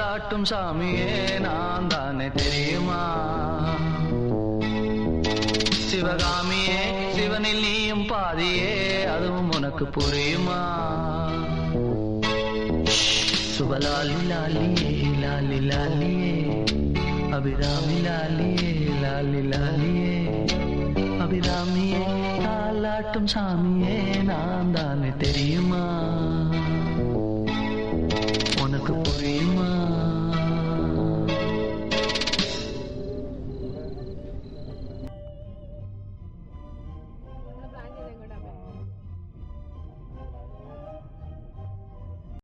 தாலாட்டும் சாமியே நான் தானே தெரியுமா? சிவகாமியே சிவனில் நீயும் பாதியே அதுவும் உனக்கு புரியுமா? சுபலாலி லாலியே லாலி லாலியே அபிராமி லாலியே லாலி லாலியே அபிராமியே தாலாட்டும் சாமியே நான் தானே தெரியுமா?